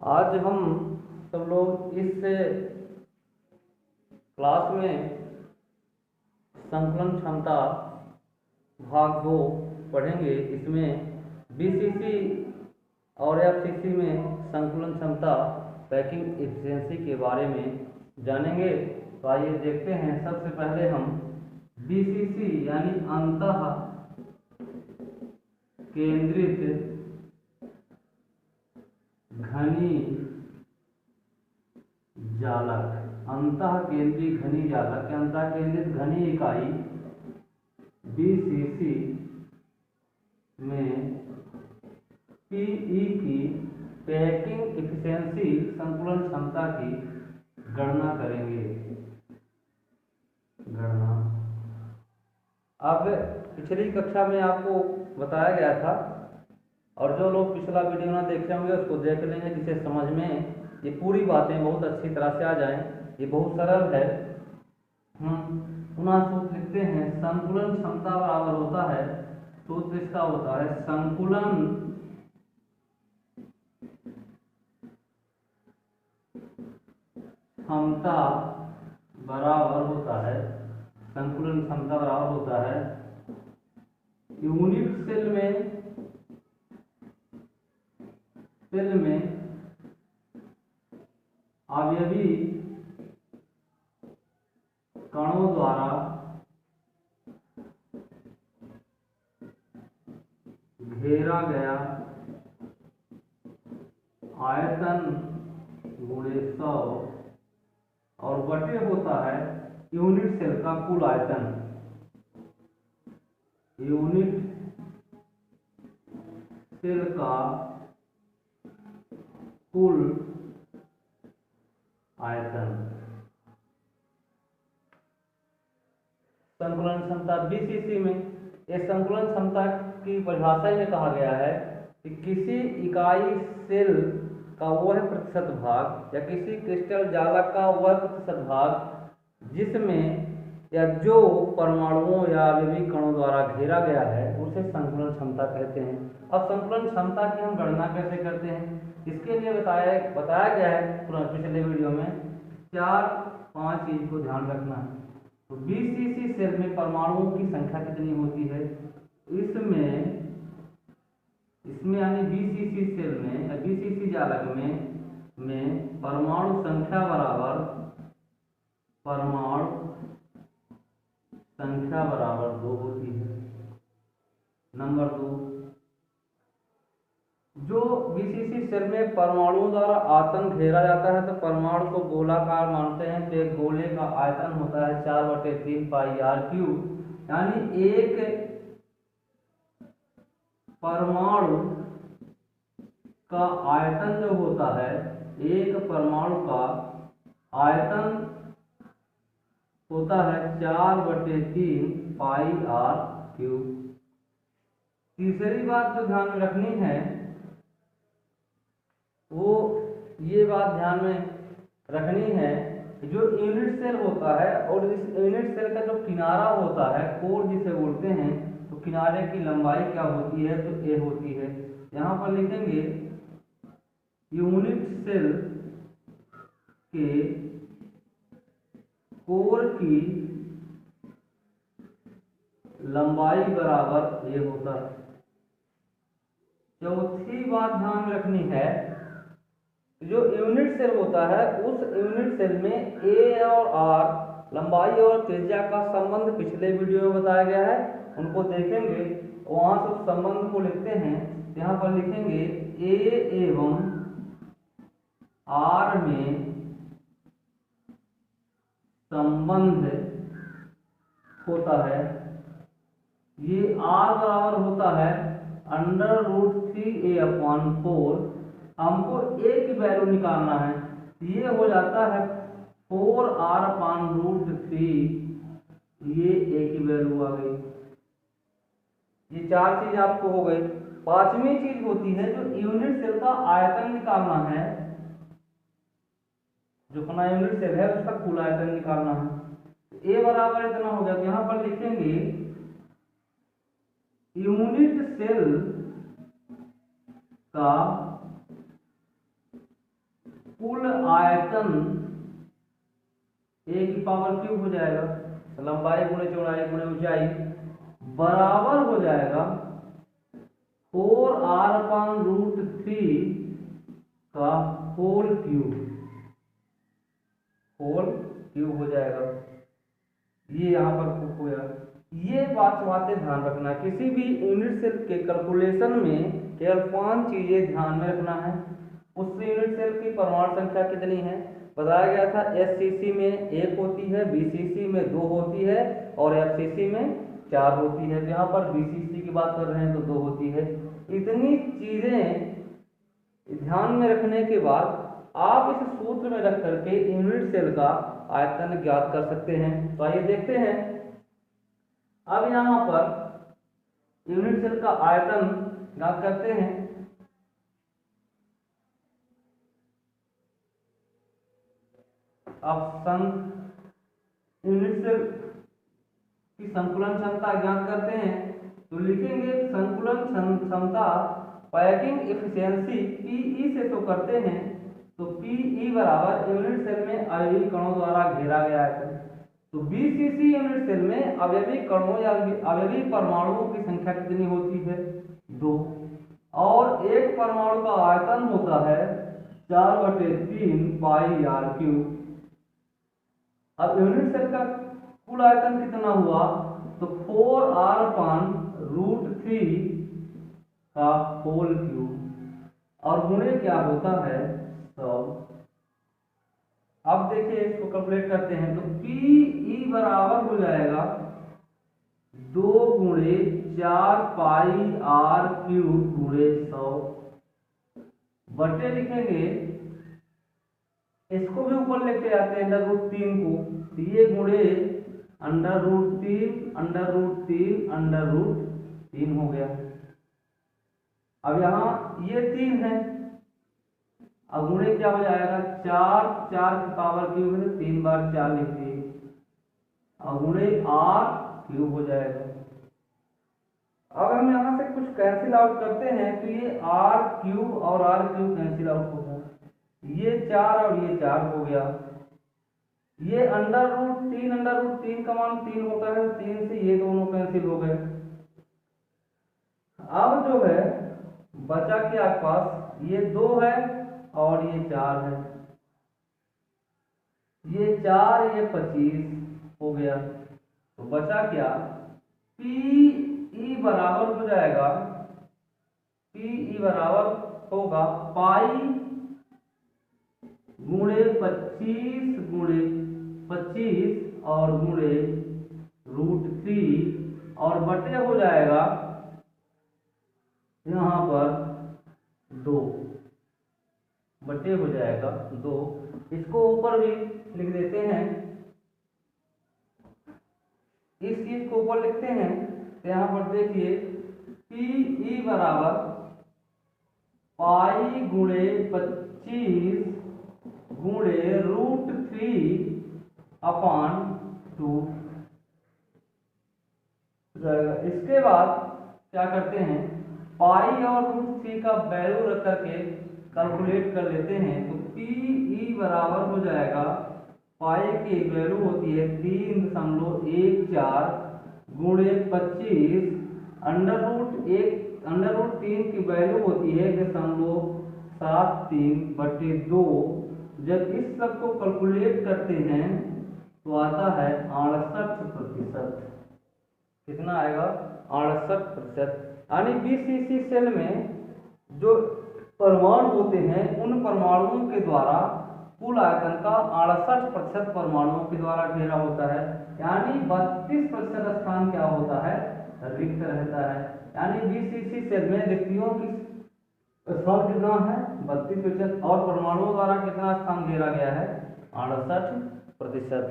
आज हम सब लोग इस क्लास में संकलन क्षमता भाग 2 पढ़ेंगे। इसमें बीसीसी और एफसीसी में संकलन क्षमता पैकिंग एफिशिएंसी के बारे में जानेंगे। तो आइए देखते हैं। सबसे पहले हम बीसीसी यानी अंतः केंद्रित घनी जालक, अंतः केंद्रीय घनी जालक के अंतः केंद्रित घनी इकाई बीसीसी में पीई की पैकिंग एफिशिएंसी संकुलन क्षमता की गणना करेंगे। अब पिछली कक्षा में आपको बताया गया था, और जो लोग पिछला वीडियो ना देखे होंगे उसको देख लेंगे, जिसे समझ में ये पूरी बातें बहुत अच्छी तरह से आ जाएं। ये बहुत सरल है। पुनः सूत्र लिखते हैं। संकुलन क्षमता बराबर होता है, सूत्र इसका होता है संकुलन क्षमता बराबर होता है, संकुलन क्षमता बराबर होता है यूनिट सेल में अवयवी कणों द्वारा घेरा गया आयतन गुणे 100 और बटे होता है यूनिट सेल का कुल आयतन। यूनिट सेल का कुल आयतन। संकुलन क्षमता बीसीसी में यह संकुलन क्षमता की परिभाषा में कहा गया है कि किसी इकाई सेल का वह प्रतिशत भाग या किसी क्रिस्टल जालक का वह प्रतिशत भाग जिसमें या जो परमाणुओं या अवयवी कणों द्वारा घेरा गया है उसे संकुलन क्षमता कहते हैं। अब संकुलन क्षमता की हम गणना कैसे करते हैं, इसके लिए बताया गया है पिछले वीडियो में 4-5 चीज को ध्यान रखना है। तो बीसीसी सेल में परमाणुओं की संख्या कितनी होती है, इसमें यानी बीसीसी सेल में या बीसीसी जालक में परमाणु संख्या बराबर 2 होती है। नंबर 2, जो बीसीसी सेल में परमाणुओं द्वारा आयतन घेरा जाता है तो परमाणु को गोलाकार मानते हैं। तो एक गोले का आयतन होता है 4/3 पाई r³, यानी एक परमाणु का आयतन जो होता है, एक परमाणु का आयतन होता है 4/3 पाई r³। तीसरी बात जो ध्यान में रखनी है वो ये बात ध्यान में रखनी है कि जो यूनिट सेल होता है और इस यूनिट सेल का जो किनारा होता है, कोर जिसे बोलते हैं, तो किनारे की लंबाई क्या होती है, तो ए होती है। यहाँ पर लिखेंगे यूनिट सेल के कोर की लंबाई बराबर ए होता है। चौथी बात ध्यान में रखनी है, जो यूनिट सेल होता है उस यूनिट सेल में ए और आर लंबाई और त्रिज्या का संबंध पिछले वीडियो में बताया गया है, उनको देखेंगे। वहां से उस संबंध को लिखते हैं। यहाँ पर लिखेंगे ए एवं आर में संबंध होता है। ये आर बराबर होता है √3a/4। हमको ए की वैल्यू निकालना है, ये हो जाता है 4r/√3। ये ए की वैल्यू आ गई। ये 4 चीज आपको हो गई। 5वीं चीज होती है जो यूनिट सेल का आयतन निकालना है। जो अपना यूनिट सेल है उसका कुल आयतन निकालना है। ए बराबर इतना हो गया। तो यहाँ पर लिखेंगे यूनिट सेल का आयतन A की पावर क्यूब हो जाएगा, लंबाई गुणे चौड़ाई गुणे ऊंचाई, बराबर हो जाएगा 4r/√3 का होल क्यूब हो जाएगा। ये यहाँ पर होया। ये बातें ध्यान रखना, किसी भी यूनिट सेल के कैलकुलेशन में केवल 5 चीजें ध्यान में रखना है। उस यूनिट सेल की परमाणु संख्या कितनी है बताया गया था, एससीसी में 1 होती है, बीसीसी में 2 होती है और एफसीसी में 4 होती है। यहाँ पर बीसीसी की बात कर रहे हैं तो 2 होती है। इतनी चीजें ध्यान में रखने के बाद आप इस सूत्र में रख करके यूनिट सेल का आयतन ज्ञात कर सकते हैं। तो आइए देखते हैं। अब यहाँ पर यूनिट सेल का आयतन ज्ञात करते हैं। अब यूनिट सेल की संकुलन क्षमता ज्ञात करते हैं तो लिखेंगे संकुलन क्षमता पैकिंग एफिशिएंसी पीई से तो करते हैं, तो पीई बराबर यूनिट सेल में अवयवी कणों द्वारा घेरा गया है। तो बीसीसी यूनिट सेल में अवयवी कणों या अवयवी परमाणुओं की संख्या कितनी होती है 2, और एक परमाणु का आयतन होता है 4/3 पाई आर क्यूब। अब यूनिट सेल का कुल आयतन कितना हुआ तो 4r/√3 का होल क्यूब, और गुणे क्या होता है 100। अब देखिए इसको कैलकुलेट करते हैं तो पीई बराबर हो जाएगा 2 गुणे 4 पाई आर क्यूब गुणे 100 बटे लिखेंगे, इसको भी ऊपर लेके आते हैं √3 को, तो ये गुणे √3 हो गया। अब यहाँ ये 3 है, अब गुणे क्या हो जाएगा 4 की पावर क्यूब है, 3 बार 4 लिख दिए, अब गुणे r क्यूब हो जाएगा। अब हम यहाँ से कुछ कैंसिल आउट करते हैं तो ये r क्यूब और r क्यूब कैंसिल आउट होगा, ये 4 और ये 4 हो गया। ये √3 का मान 3 होता है, 3 से ये दोनों कैंसिल हो गए। अब जो है बचा के आपके पास ये 2 है और ये 4 है, ये 4 ये 25 हो गया। तो बचा क्या पीई बराबर हो जाएगा, पीई बराबर होगा पाई गुणे 25 और गुणे √3 और बटे हो जाएगा यहाँ पर 2 बटे हो जाएगा 2। इसको ऊपर भी लिख देते हैं, इस चीज को ऊपर लिखते हैं तो यहाँ पर देखिए पीई बराबर पाई गुणे 25 गुणे √3/2 जाएगा। इसके बाद क्या करते हैं पाई और √3 का वैल्यू रख करके कैलकुलेट कर लेते हैं, तो पीई बराबर हो जाएगा, पाई की वैल्यू होती है 3.14 गुणे 25 √3 की वैल्यू होती है 0.73/2। जब इस सब को कैलकुलेट करते हैं तो आता है 68%। कितना आएगा 68%। यानी बीसीसी सेल में जो परमाणु होते हैं उन परमाणुओं के द्वारा कुल आयतन का 68% परमाणुओं के द्वारा घेरा होता है, यानी 32% स्थान क्या होता है रिक्त रहता है। यानी बीसीसी सेल में रिक्तियों की स्थान कितना है 32%, और परमाणुओं द्वारा कितना स्थान घेरा गया है 68%।